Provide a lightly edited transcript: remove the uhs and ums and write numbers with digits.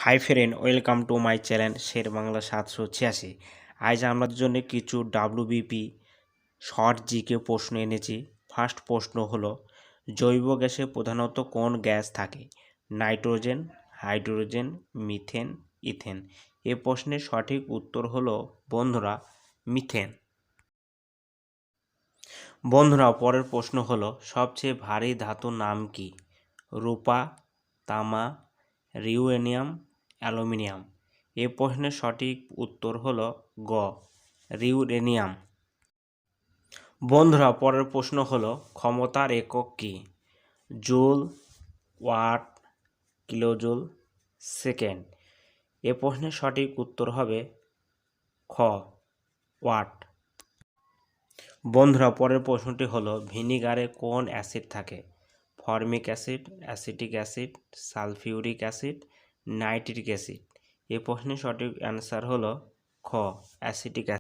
High friend, welcome to my channel Sher Bangla 786। আজ আমাদের জন্য কিছু ডাব্লিউবিপি শর্ট জিকে প্রশ্ন এনেছি। ফার্স্ট প্রশ্ন হলো, জৈব গ্যাসে প্রধানত কোন গ্যাস থাকে? Nitrogen, hydrogen, methane, ethane. এ প্রশ্নের সঠিক উত্তর হলো বন্ধুরা মিথেন। বন্ধুরা, পরের প্রশ্ন হলো, সবচেয়ে ভারী ধাতুর নাম কি? রূপা, তামা, ইউরেনিয়াম, অ্যালুমিনিয়াম। এ প্রশ্নের সঠিক উত্তর হলো গ, ইউরেনিয়াম। বন্ধুরা, পরের প্রশ্ন হলো, ক্ষমতার একক কি? Joule, watt, kilojoule, second. এ প্রশ্নের সঠিক উত্তর হবে খ, ওয়াট। বন্ধুরা, পরের প্রশ্নটি হলো, ভিনিগারে কোন অ্যাসিড থাকে? Formic acid, acetic acid, sulphuric acid, nitric acid. এই প্রশ্নের সঠিক অ্যান্সার হলো খ, অ্যাসিটিক অ্যাসিড।